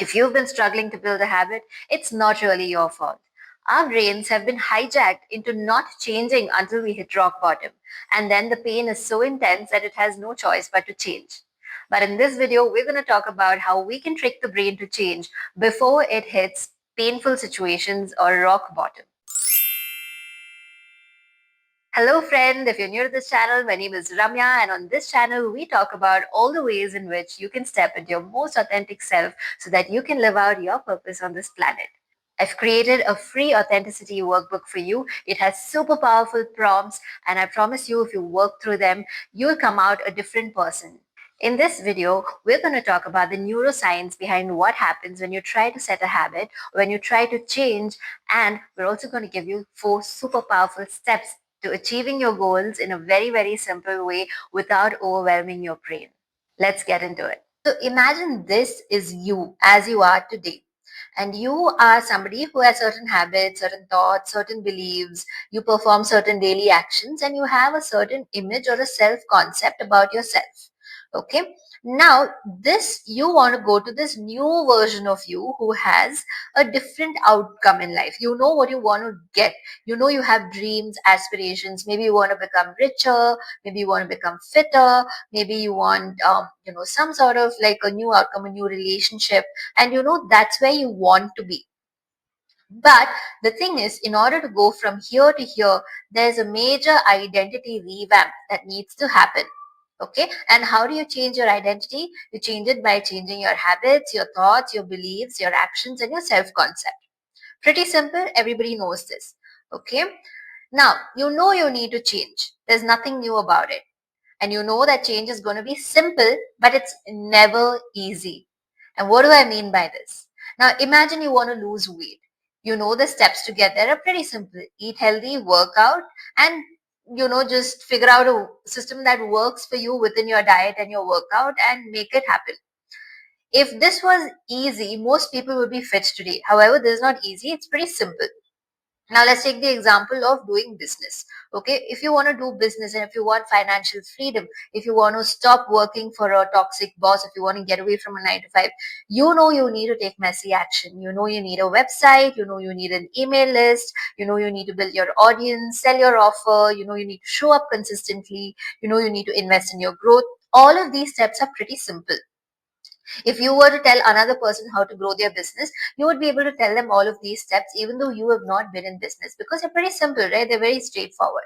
If you've been struggling to build a habit, it's not really your fault. Our brains have been hijacked into not changing until we hit rock bottom, and then the pain is so intense that it has no choice but to change. But in this video, we're going to talk about how we can trick the brain to change before it hits painful situations or rock bottom. Hello, friend. If you're new to this channel, my name is Ramya, and on this channel, we talk about all the ways in which you can step into your most authentic self so that you can live out your purpose on this planet. I've created a free authenticity workbook for you. It has super powerful prompts, and I promise you, if you work through them, you'll come out a different person. In this video, we're going to talk about the neuroscience behind what happens when you try to set a habit, when you try to change, and we're also going to give you 4 super powerful steps to achieving your goals in a very, very simple way without overwhelming your brain. Let's get into it. So imagine this is you as you are today. And you are somebody who has certain habits, certain thoughts, certain beliefs. You perform certain daily actions and you have a certain image or a self concept about yourself. Okay. Now, this you want to go to this new version of you who has a different outcome in life. You know what you want to get. You know you have dreams, aspirations. Maybe you want to become richer. Maybe you want to become fitter. Maybe you want, some sort of like a new outcome, a new relationship, and that's where you want to be. But the thing is, in order to go from here to here, there's a major identity revamp that needs to happen. Okay, and how do you change your identity? You change it by changing your habits, your thoughts, your beliefs, your actions, and your self concept. Pretty simple, everybody knows this. Okay, now you need to change. There's nothing new about it. And you know that change is going to be simple, but it's never easy. And what do I mean by this? Now, imagine you want to lose weight. You know the steps to get there are pretty simple. Eat healthy, work out, and just figure out a system that works for you within your diet and your workout and make it happen. If this was easy, most people would be fit today. However, this is not easy. It's pretty simple. Now let's take the example of doing business. Okay, if you want to do business and if you want financial freedom, if you want to stop working for a toxic boss, if you want to get away from a 9 to 5, you need to take messy action. You need a website, you need an email list, you need to build your audience, sell your offer, you need to show up consistently, you need to invest in your growth. All of these steps are pretty simple. If you were to tell another person how to grow their business, you would be able to tell them all of these steps even though you have not been in business because they're pretty simple, right? They're very straightforward.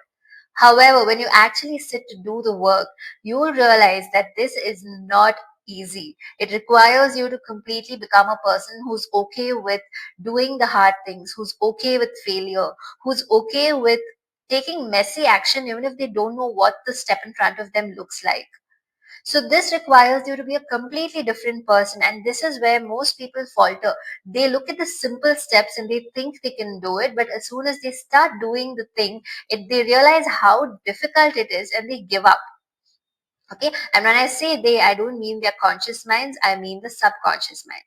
However, when you actually sit to do the work, you will realize that this is not easy. It requires you to completely become a person who's okay with doing the hard things, who's okay with failure, who's okay with taking messy action even if they don't know what the step in front of them looks like. So this requires you to be a completely different person, and this is where most people falter. They look at the simple steps and they think they can do it, but as soon as they start doing the thing, they realize how difficult it is and they give up. Okay, and when I say they, I don't mean their conscious minds, I mean the subconscious mind.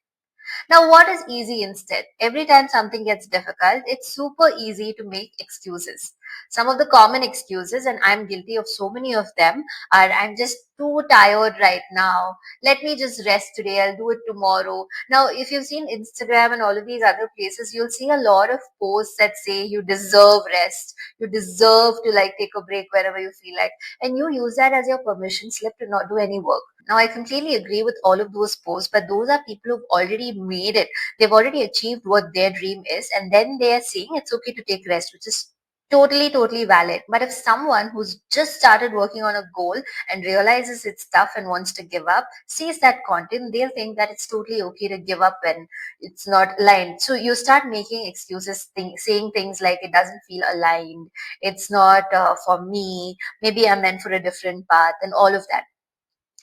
Now, what is easy instead? Every time something gets difficult, it's super easy to make excuses. Some of the common excuses, and I'm guilty of so many of them, are I'm just too tired right now. Let me just rest today. I'll do it tomorrow. Now, if you've seen Instagram and all of these other places, you'll see a lot of posts that say you deserve rest. You deserve to like take a break whenever you feel like. And you use that as your permission slip to not do any work. Now, I completely agree with all of those posts, but those are people who've already made it. They've already achieved what their dream is, and then they are saying it's okay to take rest, which is totally, totally valid. But if someone who's just started working on a goal and realizes it's tough and wants to give up, sees that content, they'll think that it's totally okay to give up when it's not aligned. So you start making excuses, saying things like it doesn't feel aligned, it's not for me, maybe I'm meant for a different path, and all of that.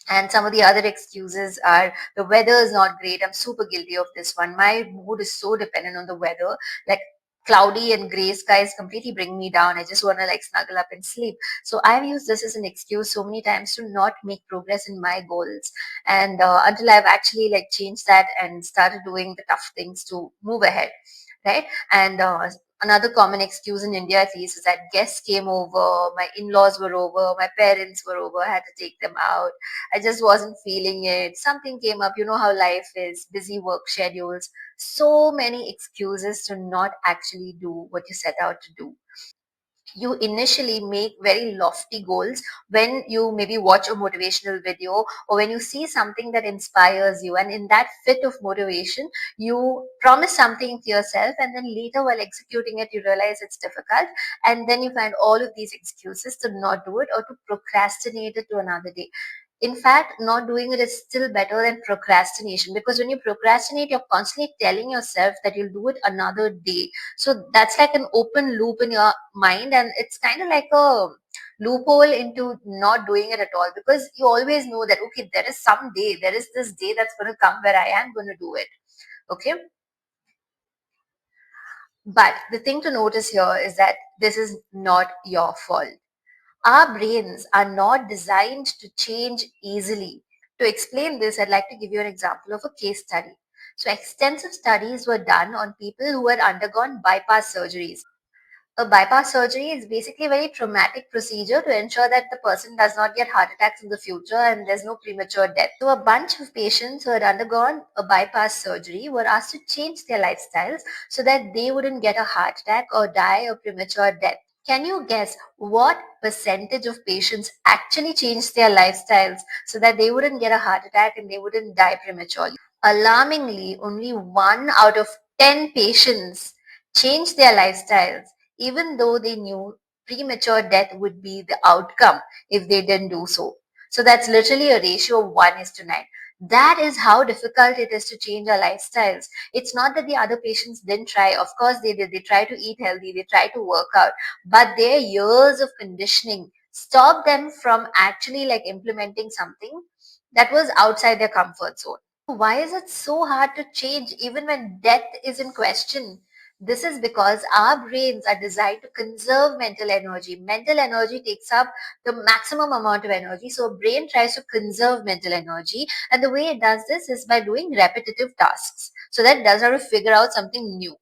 And some of the other excuses are the weather is not great. I'm super guilty of this one. My mood is so dependent on the weather. Like cloudy and gray skies completely bring me down. I just want to like snuggle up and sleep. So I've used this as an excuse so many times to not make progress in my goals. And until I've actually like changed that and started doing the tough things to move ahead. Right. And Another common excuse in India, at least, is that guests came over, my in laws were over, my parents were over, I had to take them out. I just wasn't feeling it. Something came up. You know how life is, busy work schedules. So many excuses to not actually do what you set out to do. You initially make very lofty goals when you maybe watch a motivational video or when you see something that inspires you, and in that fit of motivation you promise something to yourself, and then later while executing it you realize it's difficult, and then you find all of these excuses to not do it or to procrastinate it to another day. In fact, not doing it is still better than procrastination, because when you procrastinate you're constantly telling yourself that you'll do it another day. So that's like an open loop in your mind, and it's kind of like a loophole into not doing it at all, because you always know that okay, there is some day, there is this day that's going to come where I am going to do it. Okay. But the thing to notice here is that this is not your fault. Our brains are not designed to change easily. To explain this, I'd like to give you an example of a case study. So extensive studies were done on people who had undergone bypass surgeries. A bypass surgery is basically a very traumatic procedure to ensure that the person does not get heart attacks in the future and there's no premature death. So, a bunch of patients who had undergone a bypass surgery were asked to change their lifestyles so that they wouldn't get a heart attack or die a premature death. Can you guess what percentage of patients actually changed their lifestyles so that they wouldn't get a heart attack and they wouldn't die prematurely? Alarmingly, only 1 out of 10 patients changed their lifestyles, even though they knew premature death would be the outcome if they didn't do so. So that's literally a ratio of 1 is to 9. That is how difficult it is to change our lifestyles. It's not that the other patients didn't try. Of course they did. They tried to eat healthy, they tried to work out, but their years of conditioning stopped them from actually like implementing something that was outside their comfort zone. Why is it so hard to change even when death is in question? This is because our brains are designed to conserve mental energy. Mental energy takes up the maximum amount of energy. So, brain tries to conserve mental energy. And the way it does this is by doing repetitive tasks. So, that does have to figure out something new.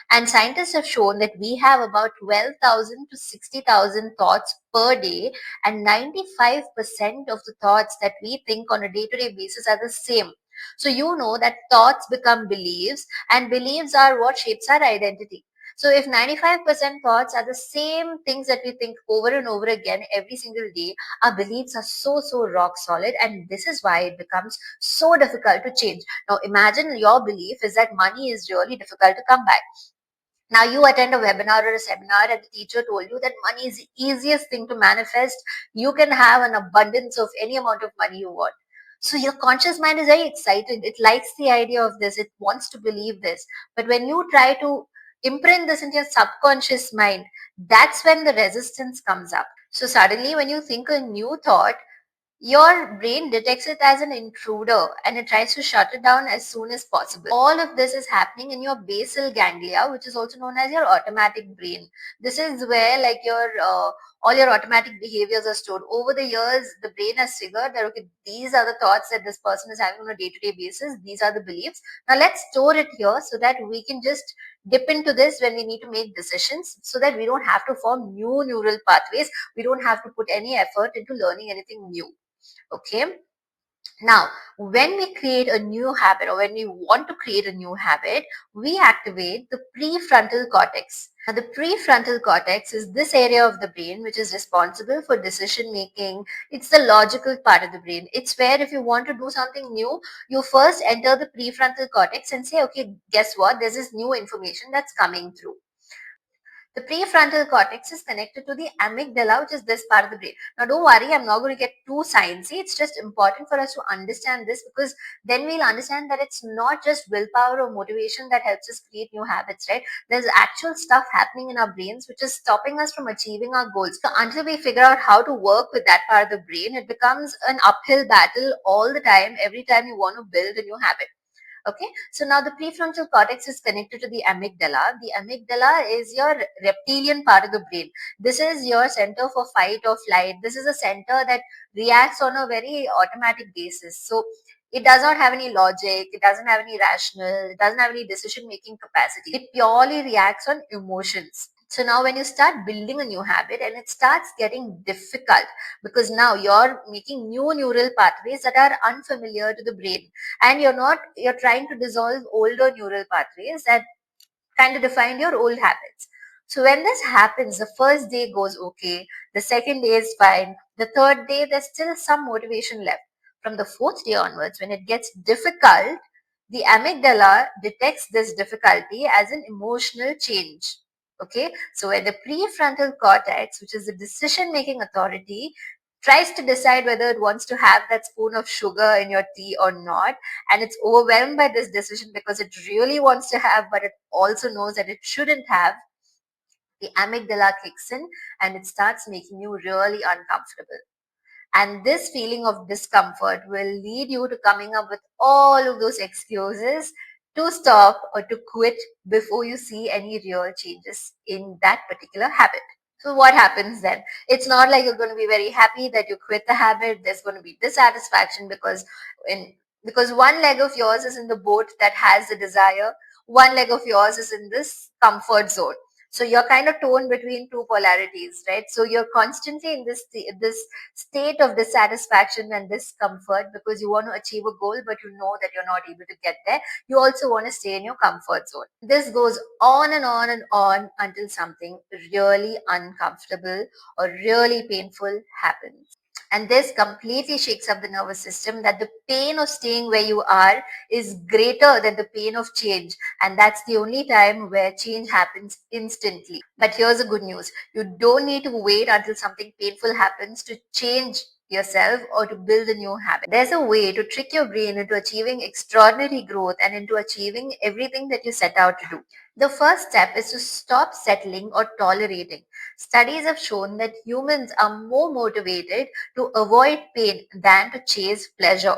And scientists have shown that we have about 12,000 to 60,000 thoughts per day, and 95% of the thoughts that we think on a day to day basis are the same. So, you know that thoughts become beliefs, and beliefs are what shapes our identity. So, if 95% thoughts are the same things that we think over and over again every single day, our beliefs are so rock solid, and this is why it becomes so difficult to change. Now, imagine your belief is that money is really difficult to come by. Now you attend a webinar or a seminar and the teacher told you that money is the easiest thing to manifest. You can have an abundance of any amount of money you want. So your conscious mind is very excited. It likes the idea of this. It wants to believe this. But when you try to imprint this into your subconscious mind, that's when the resistance comes up. So suddenly when you think a new thought, your brain detects it as an intruder and it tries to shut it down as soon as possible. All of this is happening in your basal ganglia, which is also known as your automatic brain. This is where like your all your automatic behaviors are stored. Over the years, the brain has figured that okay, these are the thoughts that this person is having on a day-to-day basis. These are the beliefs. Now let's store it here so that we can just dip into this when we need to make decisions, so that we don't have to form new neural pathways. We don't have to put any effort into learning anything new. Okay. Now, when we create a new habit or when we want to create a new habit, we activate the prefrontal cortex. Now, the prefrontal cortex is this area of the brain which is responsible for decision making. It's the logical part of the brain. It's where if you want to do something new, you first enter the prefrontal cortex and say, okay, guess what? There's this new information that's coming through. The prefrontal cortex is connected to the amygdala, which is this part of the brain. Now, don't worry, I'm not going to get too sciencey. It's just important for us to understand this, because then we'll understand that it's not just willpower or motivation that helps us create new habits, right? There's actual stuff happening in our brains which is stopping us from achieving our goals. So, until we figure out how to work with that part of the brain, it becomes an uphill battle all the time, every time you want to build a new habit. Okay, so now the prefrontal cortex is connected to the amygdala. The amygdala is your reptilian part of the brain. This is your center for fight or flight. This is a center that reacts on a very automatic basis. So It does not have any logic, it doesn't have any rational, it doesn't have any decision making capacity. It purely reacts on emotions. So now when you start building a new habit and it starts getting difficult because now you're making new neural pathways that are unfamiliar to the brain, and you're trying to dissolve older neural pathways that kind of defined your old habits. So when this happens, the first day goes okay, the second day is fine, the third day there's still some motivation left. From the fourth day onwards, when it gets difficult, the amygdala detects this difficulty as an emotional change. Okay, so where the prefrontal cortex, which is the decision making authority, tries to decide whether it wants to have that spoon of sugar in your tea or not, and it's overwhelmed by this decision because it really wants to have, but it also knows that it shouldn't have, the amygdala kicks in and it starts making you really uncomfortable. And this feeling of discomfort will lead you to coming up with all of those excuses to stop or to quit before you see any real changes in that particular habit. So what happens then? It's not like you're going to be very happy that you quit the habit. There's going to be dissatisfaction in because one leg of yours is in the boat that has the desire, one leg of yours is in this comfort zone. So you're kind of torn between two polarities, right? So you're constantly in this state of dissatisfaction and discomfort because you want to achieve a goal, but you know that you're not able to get there. You also want to stay in your comfort zone. This goes on and on and on until something really uncomfortable or really painful happens. And this completely shakes up the nervous system that the pain of staying where you are is greater than the pain of change. And that's the only time where change happens instantly. But here's the good news. You don't need to wait until something painful happens to change yourself or to build a new habit. There's a way to trick your brain into achieving extraordinary growth and into achieving everything that you set out to do. The first step is to stop settling or tolerating. Studies have shown that humans are more motivated to avoid pain than to chase pleasure.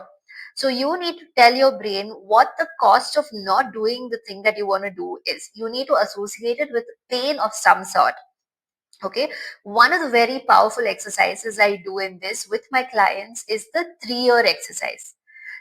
So you need to tell your brain what the cost of not doing the thing that you want to do is. You need to associate it with pain of some sort. Okay, one of the very powerful exercises I do in this with my clients is the 3-year exercise.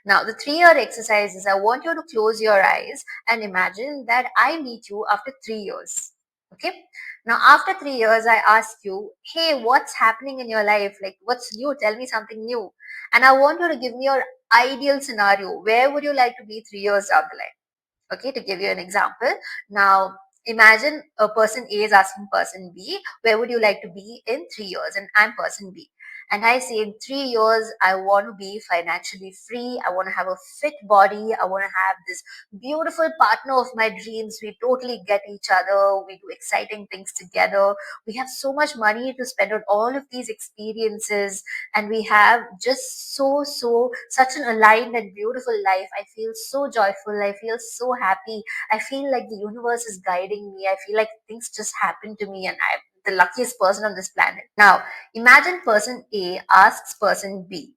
Now, the 3-year exercise is I want you to close your eyes and imagine that I meet you after 3 years. Okay, now after 3 years, I ask you, hey, what's happening in your life? Like, what's new? Tell me something new. And I want you to give me your ideal scenario. Where would you like to be 3 years down the line? Okay, to give you an example, now imagine a person A is asking person B, where would you like to be in 3 years? And I'm person B. And I say, in 3 years, I want to be financially free. I want to have a fit body. I want to have this beautiful partner of my dreams. We totally get each other. We do exciting things together. We have so much money to spend on all of these experiences, and we have just such an aligned and beautiful life. I feel so joyful, I feel so happy, I feel like the universe is guiding me, I feel like things just happen to me and I'm the luckiest person on this planet. Now imagine person A asks person B,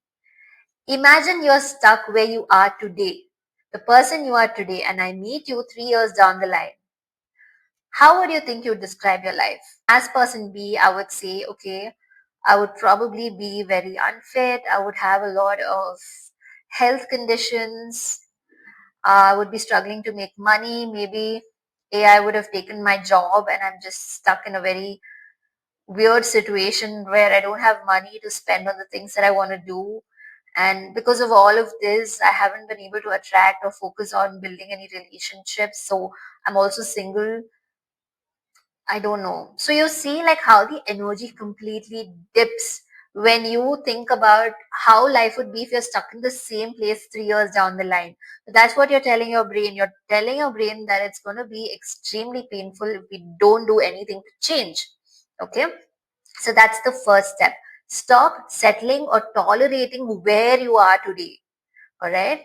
imagine you're stuck where you are today, the person you are today, and I meet you 3 years down the line. How would you think you would describe your life? As person B, I would say, okay, I would probably be very unfit. I would have a lot of health conditions. I would be struggling to make money. Maybe AI would have taken my job and I'm just stuck in a very weird situation where I don't have money to spend on the things that I want to do. And because of all of this, I haven't been able to attract or focus on building any relationships. So I'm also single. I don't know. So you see like how the energy completely dips when you think about how life would be if you're stuck in the same place 3 years down the line. So that's what you're telling your brain. You're telling your brain that it's going to be extremely painful if we don't do anything to change. Okay. So that's the first step. Stop settling or tolerating where you are today. All right.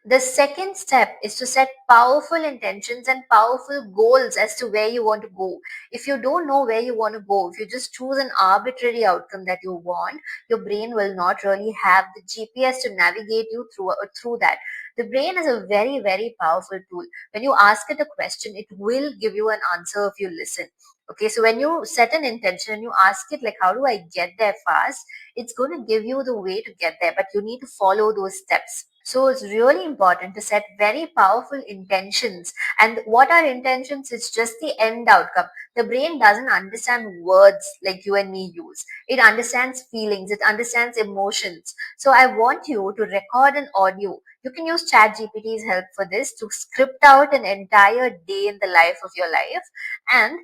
The second step is to set powerful intentions and powerful goals as to where you want to go. If you don't know where you want to go, if you just choose an arbitrary outcome that you want, your brain will not really have the GPS to navigate you through that. The brain is a very, very powerful tool. When you ask it a question, it will give you an answer if you listen. Okay, so when you set an intention and you ask it, like, how do I get there fast? It's going to give you the way to get there, but you need to follow those steps. So it's really important to set very powerful intentions. And what are intentions? It's just the end outcome. The brain doesn't understand words like you and me use. It understands feelings. It understands emotions. So I want you to record an audio. You can use ChatGPT's help for this to script out an entire day in the life of your life and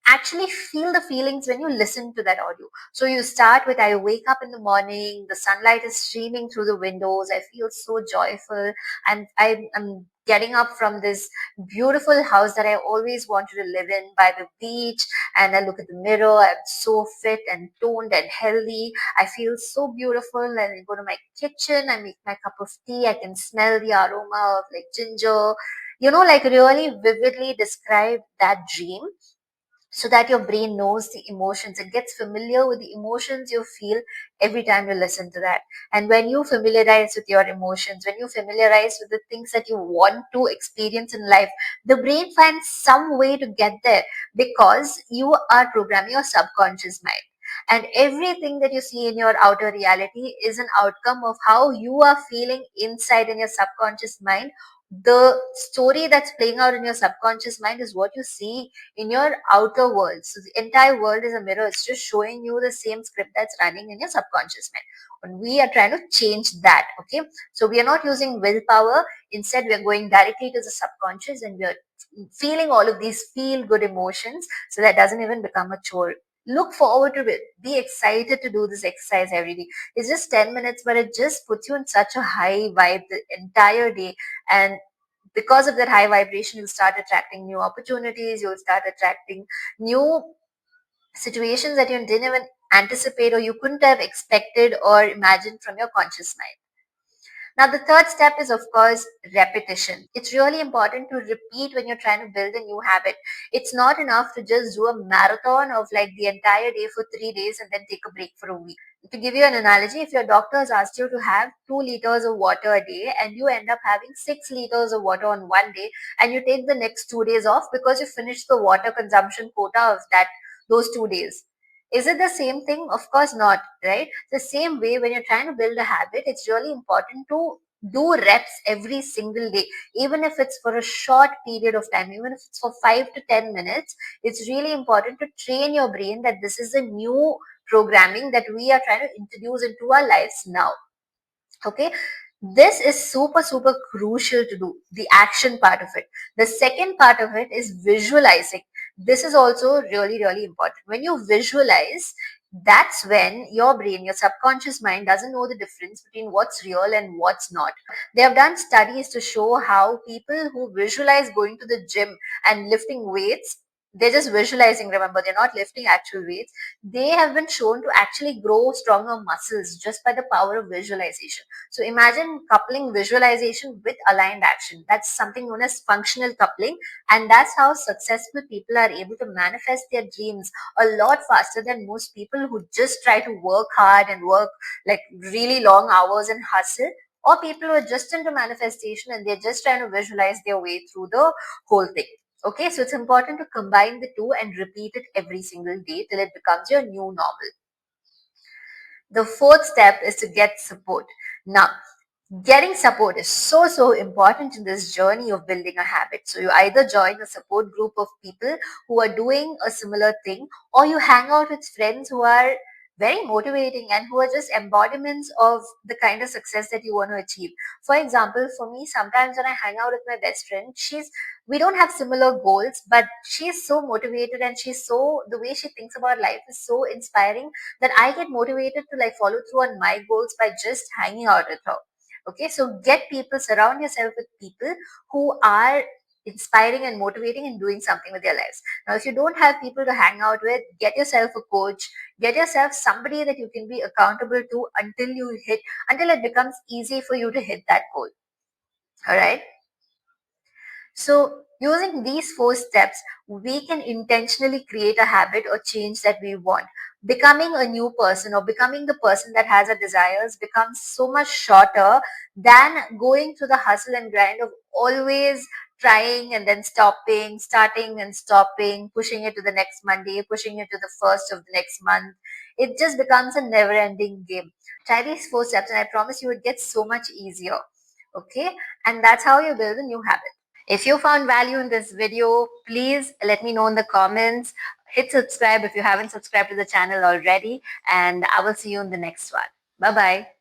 actually feel the feelings when you listen to that audio. So you start with, I wake up in the morning, the sunlight is streaming through the windows, I feel so joyful, and I'm getting up from this beautiful house that I always wanted to live in by the beach, and I look at the mirror, I'm so fit and toned and healthy. I feel so beautiful, and I go to my kitchen, I make my cup of tea, I can smell the aroma of like ginger, like really vividly describe that dream so that your brain knows the emotions. It gets familiar with the emotions you feel every time you listen to that. And when you familiarize with your emotions, when you familiarize with the things that you want to experience in life, the brain finds some way to get there because you are programming your subconscious mind. And everything that you see in your outer reality is an outcome of how you are feeling inside in your subconscious mind. The story that's playing out in your subconscious mind is what you see in your outer world. So the entire world is a mirror. It's just showing you the same script that's running in your subconscious mind. And we are trying to change that. Okay. So we are not using willpower. Instead, we are going directly to the subconscious and we are feeling all of these feel good emotions. So that doesn't even become a chore. Look forward to it. Be excited to do this exercise every day. It's just 10 minutes, but it just puts you in such a high vibe the entire day. And because of that high vibration, you'll start attracting new opportunities, you'll start attracting new situations that you didn't even anticipate or you couldn't have expected or imagined from your conscious mind. Now, the third step is, of course, repetition. It's really important to repeat when you're trying to build a new habit. It's not enough to just do a marathon of like the entire day for 3 days and then take a break for a week. To give you an analogy, if your doctor has asked you to have 2 liters of water a day and you end up having 6 liters of water on one day and you take the next 2 days off because you finished the water consumption quota of those 2 days. Is it the same thing? Of course not, right? The same way when you're trying to build a habit, it's really important to do reps every single day, even if it's for a short period of time, even if it's for 5 to 10 minutes. It's really important to train your brain that this is a new programming that we are trying to introduce into our lives now. Okay, this is super super crucial to do the action part of it. The second part of it is visualizing. This is also really really important. When you visualize, that's when your brain, your subconscious mind, doesn't know the difference between what's real and what's not. They have done studies to show how people who visualize going to the gym and lifting weights, they're just visualizing, remember, they're not lifting actual weights, they have been shown to actually grow stronger muscles just by the power of visualization. So imagine coupling visualization with aligned action. That's something known as functional coupling. And that's how successful people are able to manifest their dreams a lot faster than most people who just try to work hard and work like really long hours and hustle. Or people who are just into manifestation and they're just trying to visualize their way through the whole thing. Okay, so it's important to combine the two and repeat it every single day till it becomes your new normal. The fourth step is to get support. Now, getting support is so, so important in this journey of building a habit. So you either join a support group of people who are doing a similar thing, or you hang out with friends who are very motivating and who are just embodiments of the kind of success that you want to achieve. For example, for me, sometimes when I hang out with my best friend, we don't have similar goals, but she's so motivated and the way she thinks about life is so inspiring that I get motivated to like follow through on my goals by just hanging out with her. Okay, so get people, surround yourself with people who are inspiring and motivating and doing something with their lives. Now, if you don't have people to hang out with, get yourself a coach, get yourself somebody that you can be accountable to until it becomes easy for you to hit that goal. All right. So, using these four steps, we can intentionally create a habit or change that we want. Becoming a new person or becoming the person that has our desires becomes so much shorter than going through the hustle and grind of always trying and then stopping, starting and stopping, pushing it to the next Monday, pushing it to the first of the next month. It just becomes a never ending game. Try these four steps, and I promise you it gets so much easier. Okay, and that's how you build a new habit. If you found value in this video, please let me know in the comments. Hit subscribe if you haven't subscribed to the channel already, and I will see you in the next one. Bye bye.